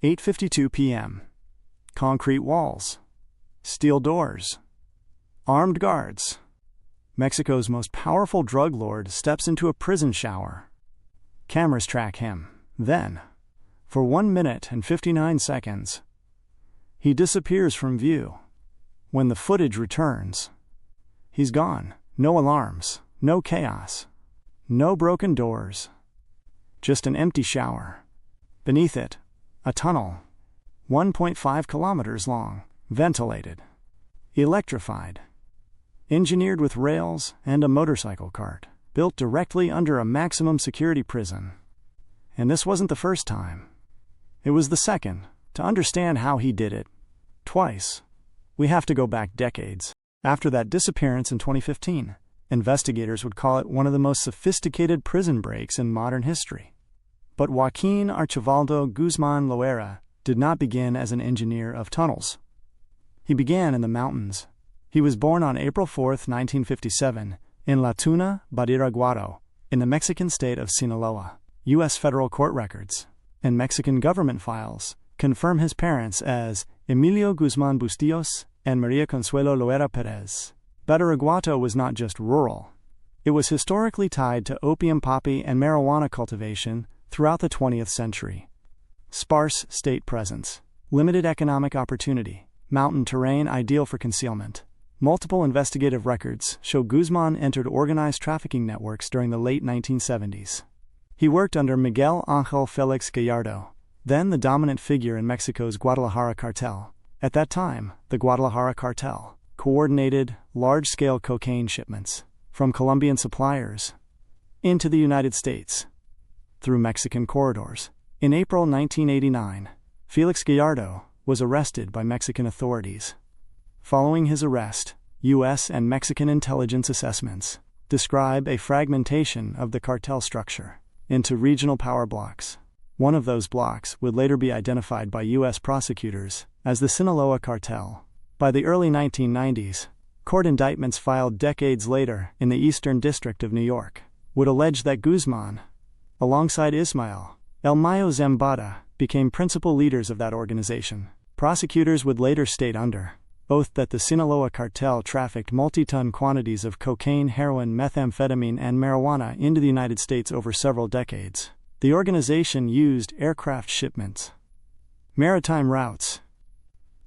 8:52 p.m. Concrete walls. Steel doors. Armed guards. Mexico's most powerful drug lord steps into a prison shower. Cameras track him. Then, for 1 minute and 59 seconds, he disappears from view. When the footage returns, he's gone. No alarms, no chaos, no broken doors. Just an empty shower. Beneath it, a tunnel, 1.5 kilometers long, ventilated, electrified, engineered with rails and a motorcycle cart, built directly under a maximum security prison. And this wasn't the first time. It was the second. To understand how he did it, twice, we have to go back decades. After that disappearance in 2015, investigators would call it one of the most sophisticated prison breaks in modern history. But Joaquín Archibaldo Guzmán Loera did not begin as an engineer of tunnels. He began in the mountains. He was born on April 4, 1957, in La Tuna, Badiraguato, in the Mexican state of Sinaloa. U.S. federal court records and Mexican government files confirm his parents as Emilio Guzmán Bustillos and María Consuelo Loera Pérez. Badiraguato was not just rural. It was historically tied to opium poppy and marijuana cultivation throughout the 20th century. Sparse state presence, limited economic opportunity, mountain terrain ideal for concealment. Multiple investigative records show Guzmán entered organized trafficking networks during the late 1970s. He worked under Miguel Ángel Félix Gallardo, then the dominant figure in Mexico's Guadalajara Cartel. At that time, the Guadalajara Cartel coordinated large-scale cocaine shipments from Colombian suppliers into the United States through Mexican corridors. In April 1989, Félix Gallardo was arrested by Mexican authorities. Following his arrest, U.S. and Mexican intelligence assessments describe a fragmentation of the cartel structure into regional power blocks. One of those blocks would later be identified by U.S. prosecutors as the Sinaloa Cartel. By the early 1990s, court indictments filed decades later in the Eastern District of New York would allege that Guzmán, alongside Ismael El Mayo Zambada, became principal leaders of that organization. Prosecutors would later state under oath that the Sinaloa Cartel trafficked multi-ton quantities of cocaine, heroin, methamphetamine, and marijuana into the United States over several decades. The organization used aircraft shipments, maritime routes,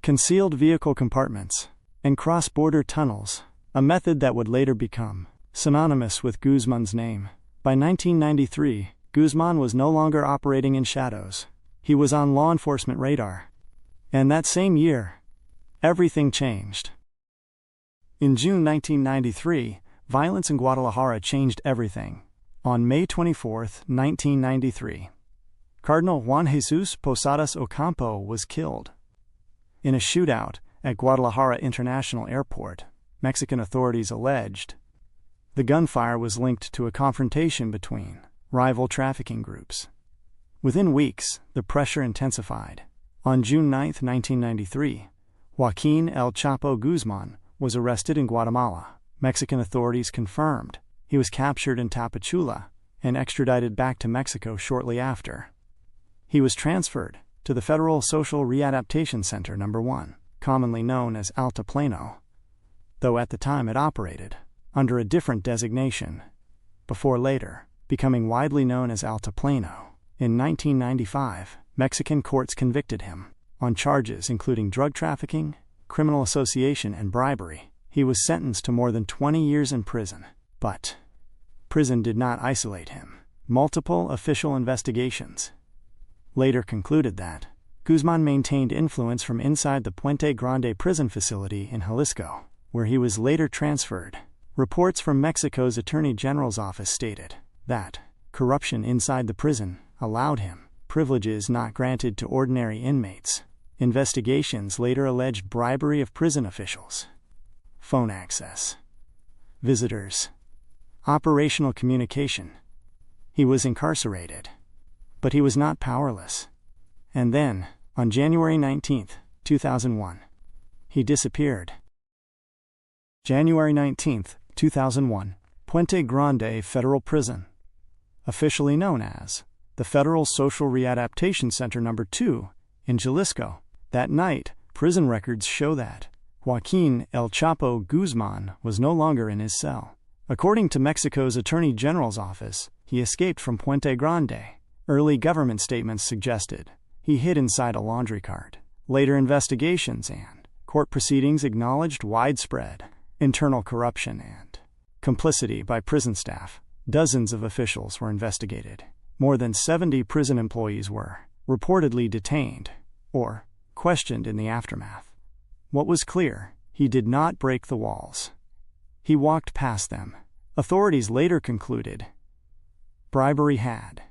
concealed vehicle compartments, and cross-border tunnels, a method that would later become synonymous with Guzmán's name. By 1993, Guzmán was no longer operating in shadows. He was on law enforcement radar. And that same year, everything changed. In June 1993, violence in Guadalajara changed everything. On May 24, 1993, Cardinal Juan Jesus Posadas Ocampo was killed in a shootout at Guadalajara International Airport. Mexican authorities alleged the gunfire was linked to a confrontation between rival trafficking groups. Within weeks, the pressure intensified. On June 9, 1993, Joaquín El Chapo Guzmán was arrested in Guatemala. Mexican authorities confirmed he was captured in Tapachula and extradited back to Mexico shortly after. He was transferred to the Federal Social Readaptation Center No. 1, commonly known as Altiplano, though at the time it operated under a different designation, before later becoming widely known as Altiplano. In 1995, Mexican courts convicted him on charges including drug trafficking, criminal association, and bribery. He was sentenced to more than 20 years in prison. But prison did not isolate him. Multiple official investigations later concluded that Guzmán maintained influence from inside the Puente Grande prison facility in Jalisco, where he was later transferred. Reports from Mexico's Attorney General's office stated that corruption inside the prison allowed him privileges not granted to ordinary inmates. Investigations later alleged bribery of prison officials, phone access, visitors, operational communication. He was incarcerated, but he was not powerless. And then, on January 19, 2001, he disappeared. January 19, 2001, Puente Grande Federal Prison, officially known as the Federal Social Readaptation Center No. 2 in Jalisco. That night, prison records show that Joaquín El Chapo Guzmán was no longer in his cell. According to Mexico's Attorney General's office, he escaped from Puente Grande. Early government statements suggested he hid inside a laundry cart. Later investigations and court proceedings acknowledged widespread internal corruption and complicity by prison staff. Dozens of officials were investigated. More than 70 prison employees were reportedly detained or questioned in the aftermath. What was clear, he did not break the walls. He walked past them. Authorities later concluded bribery had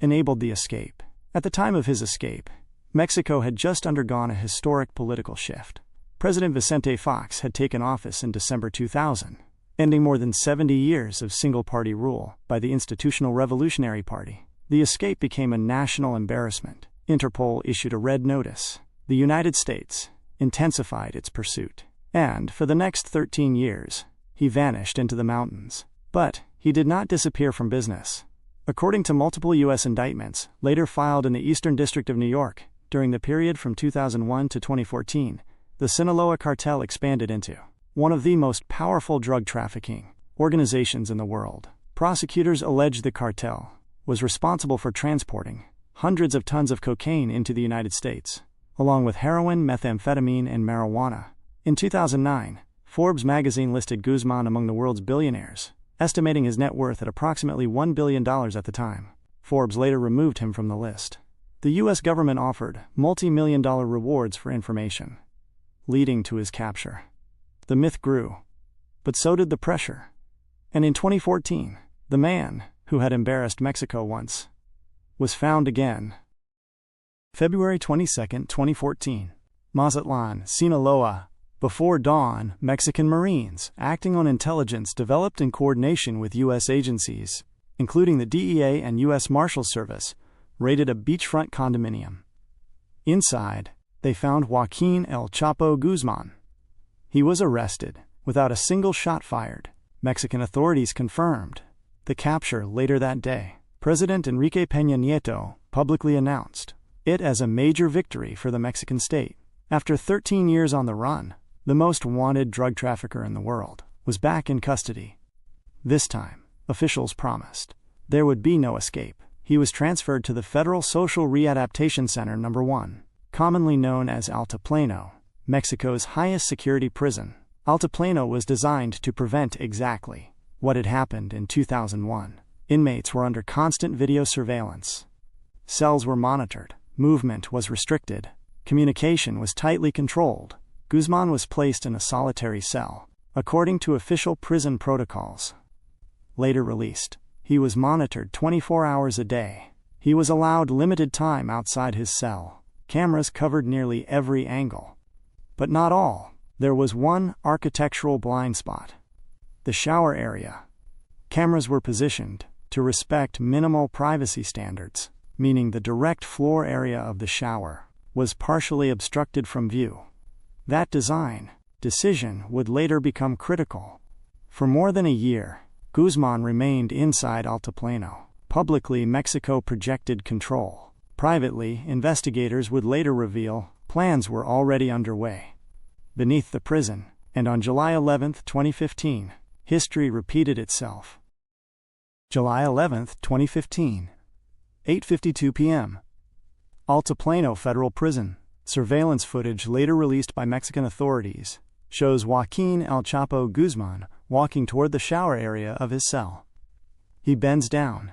enabled the escape. At the time of his escape, Mexico had just undergone a historic political shift. President Vicente Fox had taken office in December 2000, ending more than 70 years of single-party rule by the Institutional Revolutionary Party. The escape became a national embarrassment. Interpol issued a red notice. The United States intensified its pursuit. And, for the next 13 years, he vanished into the mountains. But he did not disappear from business. According to multiple U.S. indictments, later filed in the Eastern District of New York, during the period from 2001 to 2014, the Sinaloa Cartel expanded into one of the most powerful drug trafficking organizations in the world. Prosecutors allege the cartel was responsible for transporting hundreds of tons of cocaine into the United States, along with heroin, methamphetamine, and marijuana. In 2009, Forbes magazine listed Guzmán among the world's billionaires, estimating his net worth at approximately $1 billion at the time. Forbes later removed him from the list. The U.S. government offered multi-million-dollar rewards for information, leading to his capture. The myth grew, but so did the pressure. And in 2014, the man who had embarrassed Mexico once was found again. February 22, 2014. Mazatlan, Sinaloa. Before dawn, Mexican Marines, acting on intelligence developed in coordination with U.S. agencies, including the DEA and U.S. Marshals Service, raided a beachfront condominium. Inside, they found Joaquín El Chapo Guzmán. He was arrested, without a single shot fired. Mexican authorities confirmed the capture later that day. President Enrique Peña Nieto publicly announced it as a major victory for the Mexican state. After 13 years on the run, the most wanted drug trafficker in the world was back in custody. This time, officials promised there would be no escape. He was transferred to the Federal Social Readaptation Center No. 1, commonly known as Altiplano, Mexico's highest security prison. Altiplano was designed to prevent exactly what had happened in 2001. Inmates were under constant video surveillance. Cells were monitored. Movement was restricted. Communication was tightly controlled. Guzmán was placed in a solitary cell, according to official prison protocols. Later released, he was monitored 24 hours a day. He was allowed limited time outside his cell. Cameras covered nearly every angle. But not all. There was one architectural blind spot: the shower area. Cameras were positioned to respect minimal privacy standards, meaning the direct floor area of the shower was partially obstructed from view. That decision would later become critical. For more than a year, Guzmán remained inside Altiplano. Publicly, Mexico projected control. Privately, investigators would later reveal plans were already underway beneath the prison, and on July 11, 2015, history repeated itself. July 11, 2015, 8:52 p.m. Altiplano Federal Prison. Surveillance footage later released by Mexican authorities shows Joaquín El Chapo Guzmán walking toward the shower area of his cell. He bends down.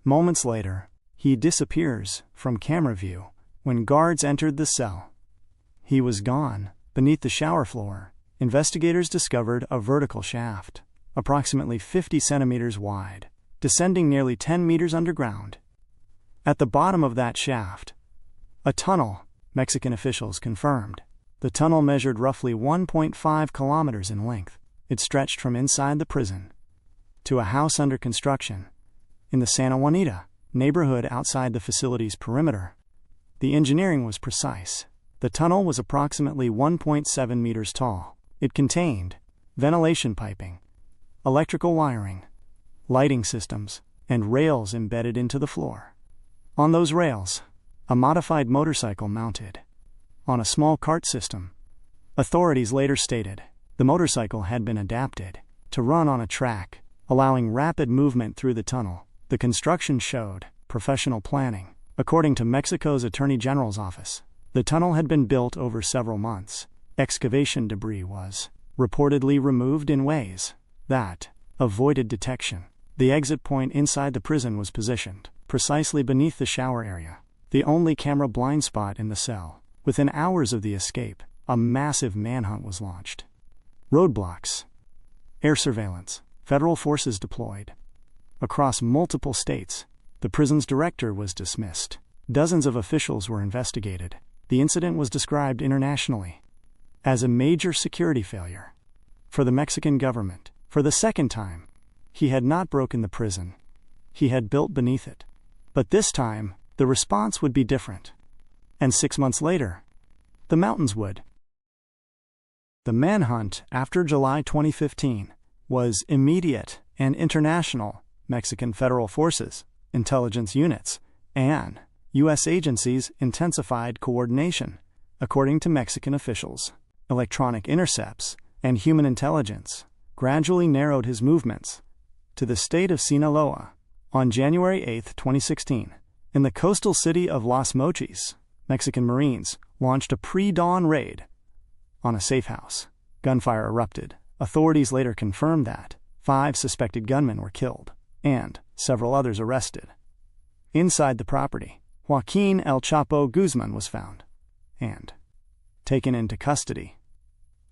Moments later, he disappears from camera view when guards entered the cell. He was gone. Beneath the shower floor, investigators discovered a vertical shaft, approximately 50 centimeters wide, descending nearly 10 meters underground. At the bottom of that shaft, a tunnel, Mexican officials confirmed. The tunnel measured roughly 1.5 kilometers in length. It stretched from inside the prison to a house under construction in the Santa Juanita neighborhood outside the facility's perimeter. The engineering was precise. The tunnel was approximately 1.7 meters tall. It contained ventilation piping, electrical wiring, lighting systems, and rails embedded into the floor. On those rails, a modified motorcycle mounted on a small cart system. Authorities later stated the motorcycle had been adapted to run on a track, allowing rapid movement through the tunnel. The construction showed professional planning. According to Mexico's Attorney General's office, the tunnel had been built over several months. Excavation debris was reportedly removed in ways that avoided detection. The exit point inside the prison was positioned precisely beneath the shower area, the only camera blind spot in the cell. Within hours of the escape, a massive manhunt was launched. Roadblocks, air surveillance, federal forces deployed. Across multiple states, the prison's director was dismissed. Dozens of officials were investigated. The incident was described internationally as a major security failure for the Mexican government. For the second time, he had not broken the prison. He had built beneath it. But this time, the response would be different. And 6 months later, the mountains would. The manhunt after July 2015 was immediate and international. Mexican federal forces, intelligence units, and U.S. agencies intensified coordination. According to Mexican officials, electronic intercepts and human intelligence gradually narrowed his movements to the state of Sinaloa. On January 8, 2016, in the coastal city of Los Mochis, Mexican Marines launched a pre-dawn raid on a safe house. Gunfire erupted. Authorities later confirmed that 5 suspected gunmen were killed and several others arrested. Inside the property, Joaquín El Chapo Guzmán was found and taken into custody.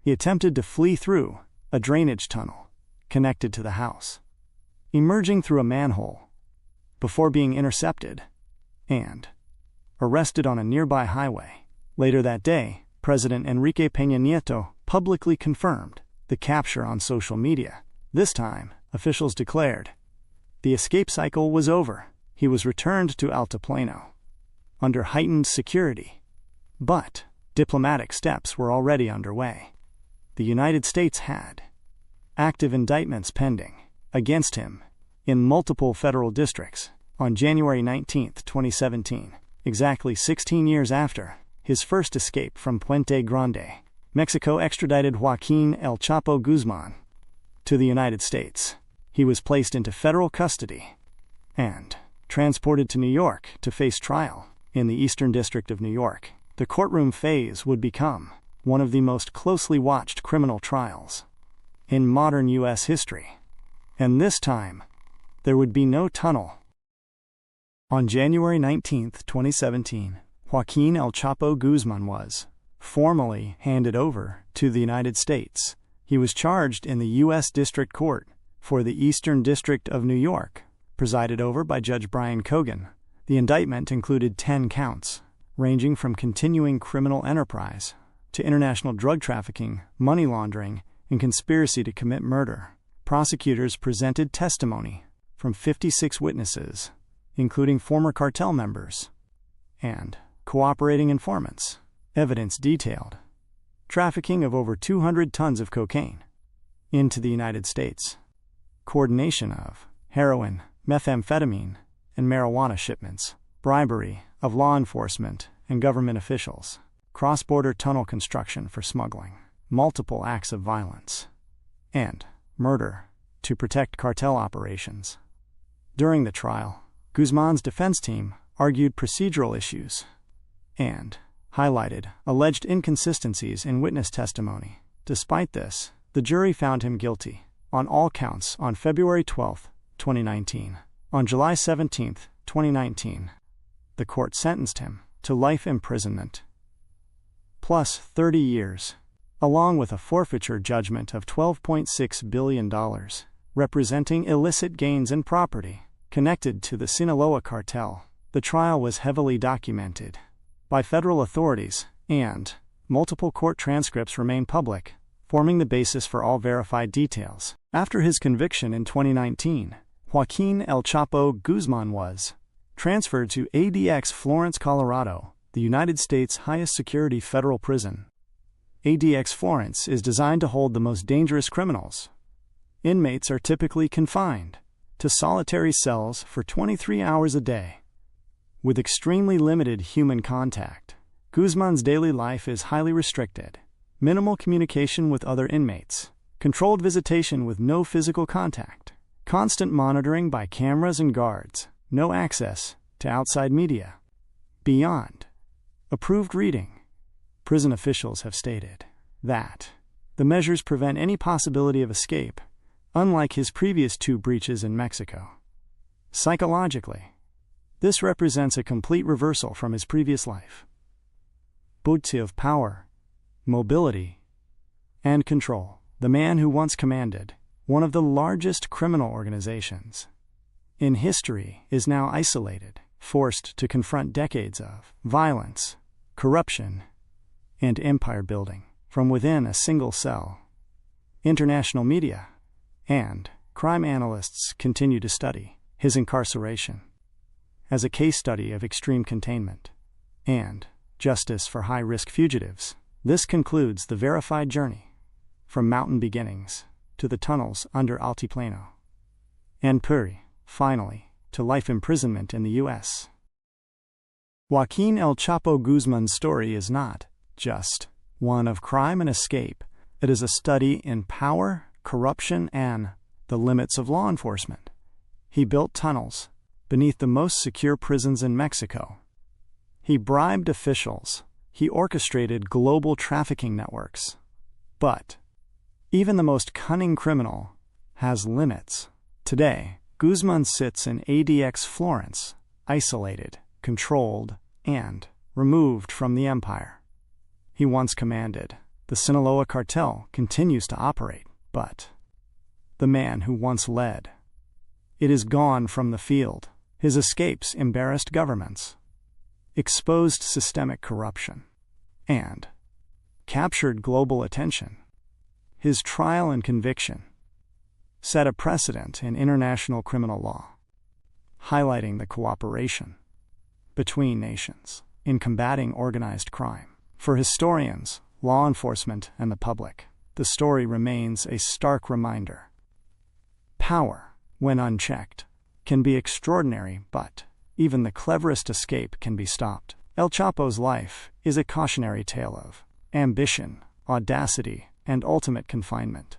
He attempted to flee through a drainage tunnel connected to the house, emerging through a manhole before being intercepted and arrested on a nearby highway. Later that day, President Enrique Peña Nieto publicly confirmed the capture on social media. This time, officials declared the escape cycle was over. He was returned to Altiplano under heightened security. But diplomatic steps were already underway. The United States had active indictments pending against him in multiple federal districts. On January 19, 2017, exactly 16 years after his first escape from Puente Grande, Mexico extradited Joaquín El Chapo Guzmán to the United States. He was placed into federal custody and transported to New York to face trial in the Eastern District of New York. The courtroom phase would become one of the most closely watched criminal trials in modern U.S. history. And this time, there would be no tunnel. On January 19, 2017, Joaquín El Chapo Guzmán was formally handed over to the United States. He was charged in the U.S. District Court for the Eastern District of New York, presided over by Judge Brian Cogan. The indictment included 10 counts, ranging from continuing criminal enterprise to international drug trafficking, money laundering, and conspiracy to commit murder. Prosecutors presented testimony from 56 witnesses, including former cartel members and cooperating informants. Evidence detailed trafficking of over 200 tons of cocaine into the United States, coordination of heroin, methamphetamine, and marijuana shipments, bribery of law enforcement and government officials, cross-border tunnel construction for smuggling, multiple acts of violence, and murder to protect cartel operations. During the trial, Guzmán's defense team argued procedural issues and highlighted alleged inconsistencies in witness testimony. Despite this, the jury found him guilty on all counts on February 12, 2019. On July 17, 2019, the court sentenced him to life imprisonment plus 30 years, along with a forfeiture judgment of $12.6 billion, representing illicit gains in property connected to the Sinaloa cartel. The trial was heavily documented by federal authorities, and multiple court transcripts remain public, forming the basis for all verified details. After his conviction in 2019, Joaquín El Chapo Guzmán was transferred to ADX Florence, Colorado, the United States' highest security federal prison. ADX Florence is designed to hold the most dangerous criminals. Inmates are typically confined to solitary cells for 23 hours a day, With extremely limited human contact, Guzmán's daily life is highly restricted. Minimal communication with other inmates, controlled visitation with no physical contact, constant monitoring by cameras and guards, no access to outside media. Beyond approved reading, prison officials have stated that the measures prevent any possibility of escape, unlike his previous 2 breaches in Mexico. Psychologically, this represents a complete reversal from his previous life. Booty of power, mobility, and control. The man who once commanded one of the largest criminal organizations in history is now isolated, forced to confront decades of violence, corruption, and empire building from within a single cell. International media and crime analysts continue to study his incarceration as a case study of extreme containment and justice for high-risk fugitives. This concludes the verified journey from mountain beginnings to the tunnels under Altiplano and Puri, finally, to life imprisonment in the U.S. Joaquín El Chapo Guzmán's story is not just one of crime and escape. It is a study in power, corruption, and the limits of law enforcement. He built tunnels beneath the most secure prisons in Mexico. He bribed officials. He orchestrated global trafficking networks. But even the most cunning criminal has limits. Today, Guzmán sits in ADX Florence, isolated, controlled, and removed from the empire he once commanded. The Sinaloa Cartel continues to operate, but the man who once led it is gone from the field. His escapes embarrassed governments, exposed systemic corruption, and captured global attention. His trial and conviction set a precedent in international criminal law, highlighting the cooperation between nations in combating organized crime. For historians, law enforcement, and the public, the story remains a stark reminder. Power, when unchecked, can be extraordinary, but even the cleverest escape can be stopped. El Chapo's life is a cautionary tale of ambition, audacity, and ultimate confinement.